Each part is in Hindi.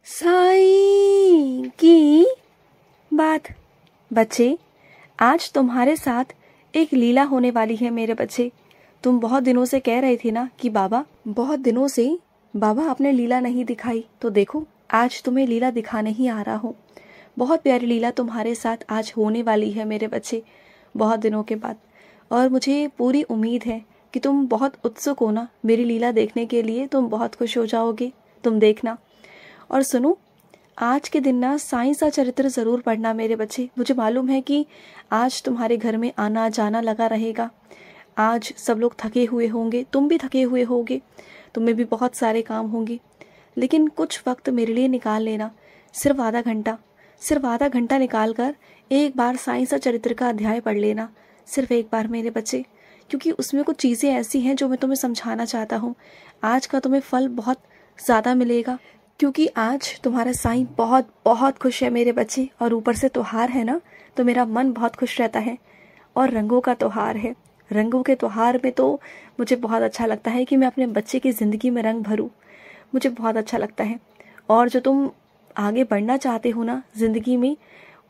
साईं की बात। बच्चे, आज तुम्हारे साथ एक लीला होने वाली है मेरे बच्चे। तुम बहुत दिनों से कह रहे थे ना कि बहुत दिनों से बाबा आपने लीला नहीं दिखाई, तो देखो आज तुम्हें लीला दिखाने ही आ रहा हूँ। बहुत प्यारी लीला तुम्हारे साथ आज होने वाली है मेरे बच्चे, बहुत दिनों के बाद। और मुझे पूरी उम्मीद है कि तुम बहुत उत्सुक हो ना मेरी लीला देखने के लिए। तुम बहुत खुश हो जाओगे, तुम देखना। और सुनो, आज के दिन ना साईं सा चरित्र ज़रूर पढ़ना मेरे बच्चे। मुझे मालूम है कि आज तुम्हारे घर में आना जाना लगा रहेगा। आज सब लोग थके हुए होंगे, तुम भी थके हुए होगे, तुम्हें भी बहुत सारे काम होंगे। लेकिन कुछ वक्त मेरे लिए निकाल लेना, सिर्फ आधा घंटा निकाल कर एक बार साईं सा चरित्र का अध्याय पढ़ लेना, सिर्फ एक बार मेरे बच्चे। क्योंकि उसमें कुछ चीज़ें ऐसी हैं जो मैं तुम्हें समझाना चाहता हूँ। आज का तुम्हें फल बहुत ज़्यादा मिलेगा, क्योंकि आज तुम्हारा साईं बहुत बहुत खुश है मेरे बच्चे। और ऊपर से त्योहार है ना, तो मेरा मन बहुत खुश रहता है। और रंगों का त्योहार है, रंगों के त्योहार में तो मुझे बहुत अच्छा लगता है कि मैं अपने बच्चे की ज़िंदगी में रंग भरूं। मुझे बहुत अच्छा लगता है। और जो तुम आगे बढ़ना चाहते हो ना ज़िंदगी में,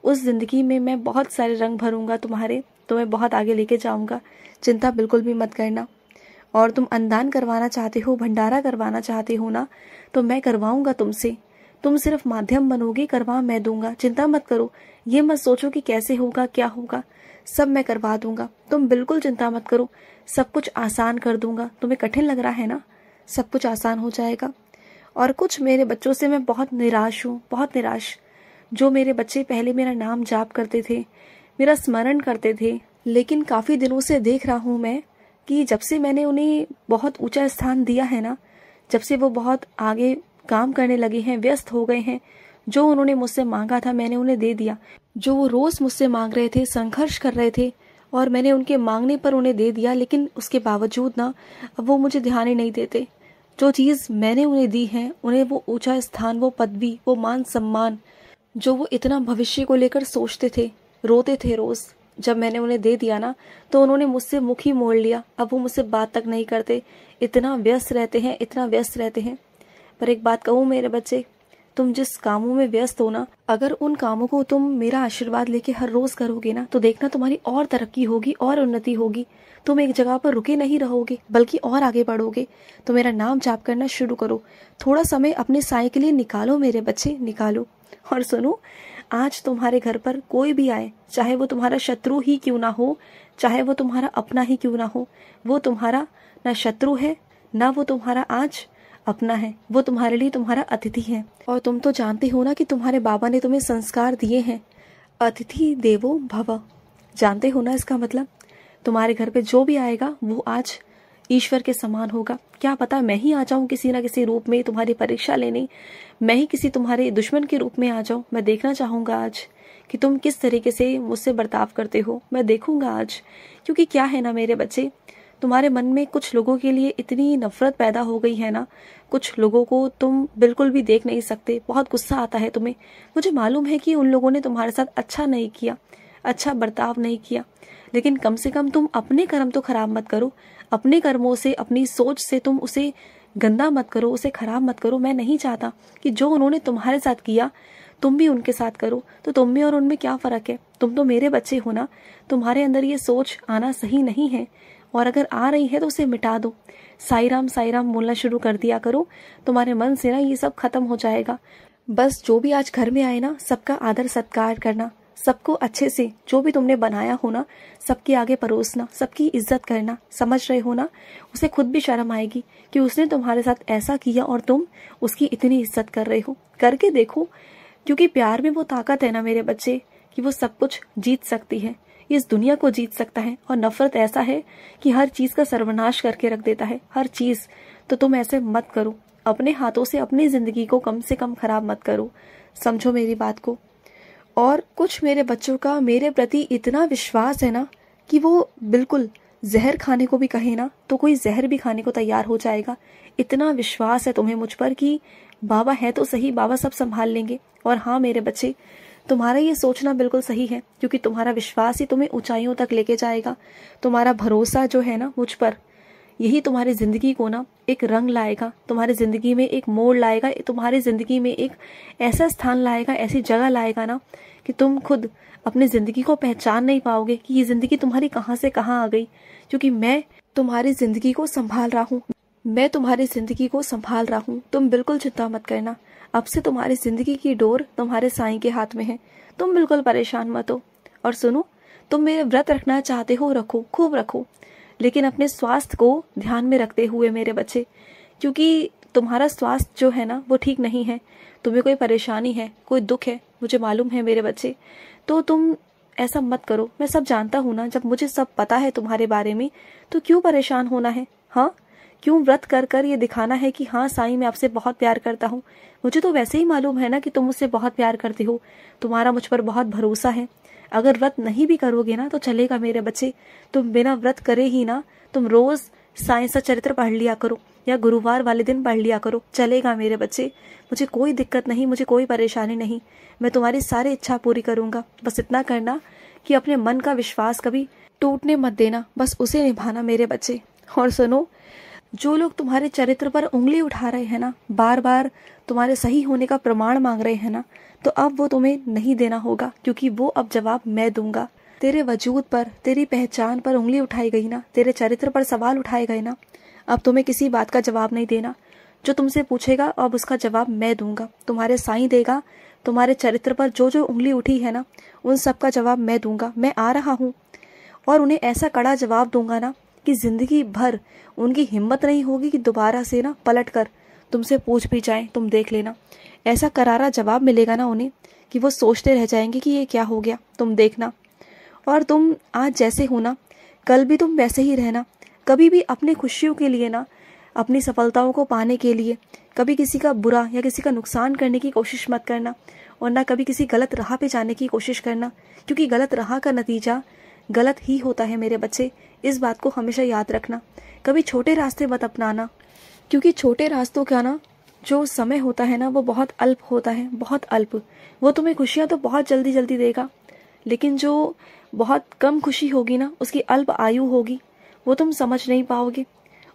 उस ज़िंदगी में मैं बहुत सारे रंग भरूंगा तुम्हारे, तुम्हें बहुत आगे लेके जाऊंगा। चिंता बिल्कुल भी मत करना। और तुम अन्नदान करवाना चाहते हो, भंडारा करवाना चाहते हो ना, तो मैं करवाऊंगा तुमसे। तुम सिर्फ माध्यम बनोगे, करवा मैं दूंगा। चिंता मत करो, ये मत सोचो कि कैसे होगा क्या होगा, सब मैं करवा दूंगा। तुम बिल्कुल चिंता मत करो, सब कुछ आसान कर दूंगा। तुम्हें कठिन लग रहा है ना, सब कुछ आसान हो जाएगा। और कुछ मेरे बच्चों से मैं बहुत निराश हूँ, बहुत निराश। जो मेरे बच्चे पहले मेरा नाम जाप करते थे, मेरा स्मरण करते थे, लेकिन काफ़ी दिनों से देख रहा हूँ मैं कि जब से मैंने उन्हें बहुत ऊंचा स्थान दिया है ना, जब से वो बहुत आगे काम करने लगे हैं, व्यस्त हो गए हैं, जो उन्होंने मुझसे मांगा था मैंने उन्हें दे दिया। जो वो रोज़ मुझसे मांग रहे थे, संघर्ष कर रहे थे, और मैंने उनके मांगने पर उन्हें दे दिया। लेकिन उसके बावजूद ना अब वो मुझे ध्यान ही नहीं देते। जो चीज़ मैंने उन्हें दी है, उन्हें वो ऊंचा स्थान, वो पदवी, वो मान सम्मान, जो वो इतना भविष्य को लेकर सोचते थे, रोते थे रोज़, जब मैंने उन्हें दे दिया ना, तो उन्होंने मुझसे मुख ही मोड़ लिया। अब वो मुझसे बात तक नहीं करते, इतना व्यस्त रहते हैं, इतना व्यस्त रहते हैं। पर एक बात कहूँ मेरे बच्चे, तुम जिस कामों में व्यस्त हो ना, अगर उन कामों को तुम मेरा आशीर्वाद लेके हर रोज करोगे ना, तो देखना तुम्हारी और तरक्की होगी और उन्नति होगी। तुम एक जगह पर रुके नहीं रहोगे, बल्कि और आगे बढ़ोगे। तो मेरा नाम जाप करना शुरू करो। थोड़ा समय अपने साईं के लिए निकालो मेरे बच्चे, निकालो। और सुनो, आज तुम्हारे घर पर कोई भी आए, चाहे वो तुम्हारा शत्रु ही क्यों ना हो, चाहे वो तुम्हारा अपना ही क्यों ना हो, वो तुम्हारा ना शत्रु है, ना वो तुम्हारा आज अपना है। वो तुम्हारे लिए तुम्हारा अतिथि है। और तुम तो जानते हो ना कि तुम्हारे बाबा ने तुम्हें संस्कार दिए हैं, अतिथि देवो भव। जानते हो ना इसका मतलब? तुम्हारे घर पे जो भी आएगा वो आज ईश्वर के समान होगा। क्या पता मैं ही आ जाऊं किसी ना किसी रूप में तुम्हारी परीक्षा लेने, मैं ही किसी तुम्हारे दुश्मन के रूप में आ जाऊं। मैं देखना चाहूंगा आज कि तुम किस तरीके से मुझसे बर्ताव करते हो, मैं देखूंगा आज। क्योंकि क्या है ना मेरे बच्चे, तुम्हारे मन में कुछ लोगों के लिए इतनी नफरत पैदा हो गई है ना, कुछ लोगों को तुम बिल्कुल भी देख नहीं सकते, बहुत गुस्सा आता है तुम्हें। मुझे मालूम है कि उन लोगों ने तुम्हारे साथ अच्छा नहीं किया, अच्छा बर्ताव नहीं किया, लेकिन कम से कम तुम अपने कर्म तो खराब मत करो। अपने कर्मों से, अपनी सोच से तुम उसे गंदा मत करो, उसे खराब मत करो। मैं नहीं चाहता कि जो उन्होंने तुम्हारे साथ किया तुम भी उनके साथ करो। तो तुम में और उनमें क्या फर्क है? तुम तो मेरे बच्चे हो ना, तुम्हारे अंदर ये सोच आना सही नहीं है। और अगर आ रही है तो उसे मिटा दो। साई राम बोलना शुरू कर दिया करो, तुम्हारे मन से ना ये सब खत्म हो जाएगा। बस जो भी आज घर में आए ना, सबका आदर सत्कार करना, सबको अच्छे से, जो भी तुमने बनाया हो ना, सबके आगे परोसना, सबकी इज्जत करना। समझ रहे हो ना? उसे खुद भी शर्म आएगी कि उसने तुम्हारे साथ ऐसा किया और तुम उसकी इतनी इज्जत कर रहे हो। करके देखो, क्योंकि प्यार में वो ताकत है ना मेरे बच्चे, कि वो सब कुछ जीत सकती है, इस दुनिया को जीत सकता है। और नफरत ऐसा है कि हर चीज का सर्वनाश करके रख देता है, हर चीज। तो तुम ऐसे मत करो, अपने हाथों से अपनी जिंदगी को कम से कम खराब मत करो। समझो मेरी बात को। और कुछ मेरे बच्चों का मेरे प्रति इतना विश्वास है ना कि वो बिल्कुल जहर खाने को भी कहे ना तो कोई जहर भी खाने को तैयार हो जाएगा। इतना विश्वास है तुम्हें मुझ पर कि बाबा है तो सही, बाबा सब संभाल लेंगे। और हाँ मेरे बच्चे, तुम्हारा ये सोचना बिल्कुल सही है, क्योंकि तुम्हारा विश्वास ही तुम्हें ऊंचाइयों तक लेके जाएगा। तुम्हारा भरोसा जो है ना मुझ पर, यही तुम्हारी ज़िंदगी को ना एक रंग लाएगा, तुम्हारी ज़िंदगी में एक मोड़ लाएगा, तुम्हारी ज़िंदगी में एक ऐसा स्थान लाएगा, ऐसी जगह लाएगा ना कि तुम खुद अपनी ज़िंदगी को पहचान नहीं पाओगे कि ये ज़िंदगी तुम्हारी कहाँ से कहाँ आ गई। क्योंकि मैं तुम्हारी ज़िंदगी को संभाल रहा हूँ, मैं तुम्हारी ज़िंदगी को संभाल रहा हूँ। तुम बिल्कुल चिंता मत करना, अब से तुम्हारी ज़िंदगी की डोर तुम्हारे साईं के हाथ में है। तुम बिल्कुल परेशान मत हो। और सुनो, तुम मेरे व्रत रखना चाहते हो, रखो, खूब रखो, लेकिन अपने स्वास्थ्य को ध्यान में रखते हुए मेरे बच्चे, क्योंकि तुम्हारा स्वास्थ्य जो है ना वो ठीक नहीं है। तुम्हें कोई परेशानी है, कोई दुख है, मुझे मालूम है मेरे बच्चे। तो तुम ऐसा मत करो, मैं सब जानता हूँ ना। जब मुझे सब पता है तुम्हारे बारे में तो क्यों परेशान होना है? हाँ, क्यों व्रत कर कर ये दिखाना है कि हाँ साईं मैं आपसे बहुत प्यार करता हूँ? मुझे तो वैसे ही मालूम है ना कि तुम मुझसे बहुत प्यार करते हो, तुम्हारा मुझ पर बहुत भरोसा है। अगर व्रत नहीं भी करोगे ना तो चलेगा मेरे बच्चे, तुम बिना व्रत करे ही ना तुम रोज साईं सा चरित्र पढ़ लिया करो या गुरुवार वाले दिन पढ़ लिया करो, चलेगा मेरे बच्चे। मुझे कोई दिक्कत नहीं, मुझे कोई परेशानी नहीं, मैं तुम्हारी सारी इच्छा पूरी करूंगा। बस इतना करना कि अपने मन का विश्वास कभी टूटने मत देना, बस उसे निभाना मेरे बच्चे। और सुनो, जो लोग तुम्हारे चरित्र पर उंगली उठा रहे हैं ना, बार बार तुम्हारे सही होने का प्रमाण मांग रहे हैं ना, तो अब वो तुम्हें नहीं देना होगा, क्योंकि वो अब जवाब मैं दूंगा। तेरे वजूद पर, तेरी पहचान पर उंगली उठाई गई ना, तेरे चरित्र पर सवाल उठाए गए ना, अब तुम्हें किसी बात का जवाब नहीं देना। जो तुमसे पूछेगा अब उसका जवाब मैं दूंगा, तुम्हारे साईं देगा। तुम्हारे चरित्र पर जो जो उंगली उठी है ना, उन सब का जवाब मैं दूंगा। मैं आ रहा हूँ और उन्हें ऐसा कड़ा जवाब दूंगा ना कि जिंदगी भर उनकी हिम्मत नहीं होगी कि दोबारा से ना पलट कर तुमसे पूछ भी जाए। तुम देख लेना, ऐसा करारा जवाब मिलेगा ना उन्हें कि वो सोचते रह जाएंगे कि ये क्या हो गया। तुम देखना। और तुम आज जैसे हो ना, कल भी तुम वैसे ही रहना। कभी भी अपनी खुशियों के लिए ना, अपनी सफलताओं को पाने के लिए कभी किसी का बुरा या किसी का नुकसान करने की कोशिश मत करना, और ना कभी किसी गलत राह पे जाने की कोशिश करना, क्योंकि गलत राह का नतीजा गलत ही होता है मेरे बच्चे। इस बात को हमेशा याद रखना। कभी छोटे रास्ते मत अपनाना, क्योंकि छोटे रास्तों का ना जो समय होता है ना वो बहुत अल्प होता है, बहुत अल्प। वो तुम्हें खुशियाँ तो बहुत जल्दी जल्दी देगा, लेकिन जो बहुत कम खुशी होगी ना उसकी अल्प आयु होगी, वो तुम समझ नहीं पाओगे।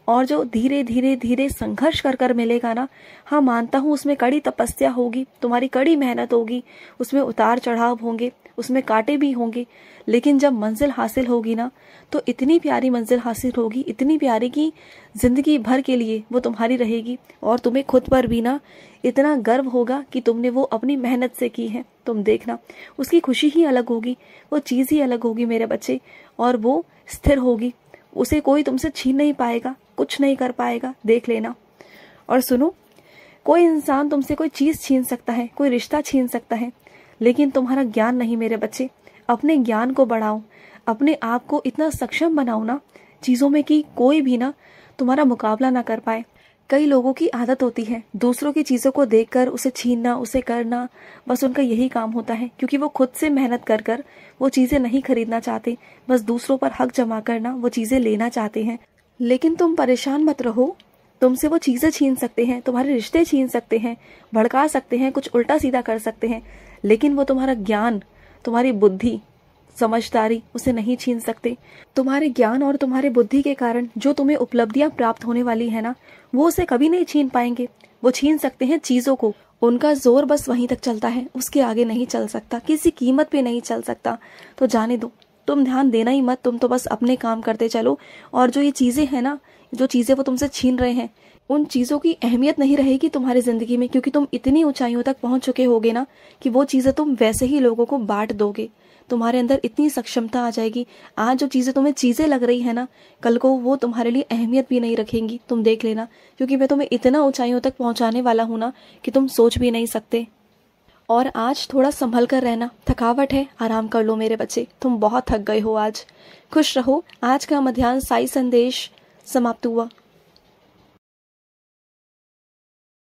और जो धीरे धीरे धीरे संघर्ष कर कर मिलेगा ना, हाँ मानता हूँ उसमें कड़ी तपस्या होगी, तुम्हारी कड़ी मेहनत होगी, उसमें उतार चढ़ाव होंगे, उसमें कांटे भी होंगे, लेकिन जब मंजिल हासिल होगी ना तो इतनी प्यारी मंजिल हासिल होगी, इतनी प्यारी कि जिंदगी भर के लिए वो तुम्हारी रहेगी। और तुम्हें खुद पर भी ना इतना गर्व होगा कि तुमने वो अपनी मेहनत से की है। तुम देखना, उसकी खुशी ही अलग होगी, वो चीज़ ही अलग होगी मेरे बच्चे, और वो स्थिर होगी, उसे कोई तुमसे छीन नहीं पाएगा, कुछ नहीं कर पाएगा, देख लेना। और सुनो, कोई इंसान तुमसे कोई चीज़ छीन सकता है, कोई रिश्ता छीन सकता है, लेकिन तुम्हारा ज्ञान नहीं मेरे बच्चे। अपने ज्ञान को बढ़ाओ, अपने आप को इतना सक्षम बनाओ ना चीज़ों में कि कोई भी ना तुम्हारा मुकाबला ना कर पाए। कई लोगों की आदत होती है दूसरों की चीज़ों को देखकर उसे छीनना, उसे करना, बस उनका यही काम होता है, क्योंकि वो खुद से मेहनत कर कर वो चीज़ें नहीं खरीदना चाहते, बस दूसरों पर हक जमा करना वो चीज़ें लेना चाहते हैं। लेकिन तुम परेशान मत रहो, तुमसे वो चीज़ें छीन सकते हैं, तुम्हारे रिश्ते छीन सकते हैं, भड़का सकते हैं, कुछ उल्टा सीधा कर सकते हैं, लेकिन वो तुम्हारा ज्ञान, तुम्हारी बुद्धि, समझदारी उसे नहीं छीन सकते। तुम्हारे ज्ञान और तुम्हारे बुद्धि के कारण जो तुम्हें उपलब्धियां प्राप्त होने वाली है ना, वो उसे कभी नहीं छीन पाएंगे। वो छीन सकते हैं चीजों को, उनका जोर बस वहीं तक चलता है, उसके आगे नहीं चल सकता, किसी कीमत पे नहीं चल सकता। तो जाने दो, तुम ध्यान देना ही मत, तुम तो बस अपने काम करते चलो। और जो ये चीजें हैं ना, जो चीजें वो तुमसे छीन रहे हैं, उन चीजों की अहमियत नहीं रहेगी तुम्हारी जिंदगी में, क्योंकि तुम इतनी ऊंचाइयों तक पहुंच चुके होगे ना कि वो चीजें तुम वैसे ही लोगों को बांट दोगे। तुम्हारे अंदर इतनी सक्षमता आ जाएगी, आज जो चीजें तुम्हें चीजें लग रही है ना, कल को वो तुम्हारे लिए अहमियत भी नहीं रखेंगी। तुम देख लेना, क्योंकि मैं तुम्हें इतना ऊंचाइयों तक पहुंचाने वाला हूं ना कि तुम सोच भी नहीं सकते। और आज थोड़ा संभल कर रहना, थकावट है, आराम कर लो मेरे बच्चे, तुम बहुत थक गए हो आज। खुश रहो। आज का मध्याह्न साई संदेश समाप्त हुआ।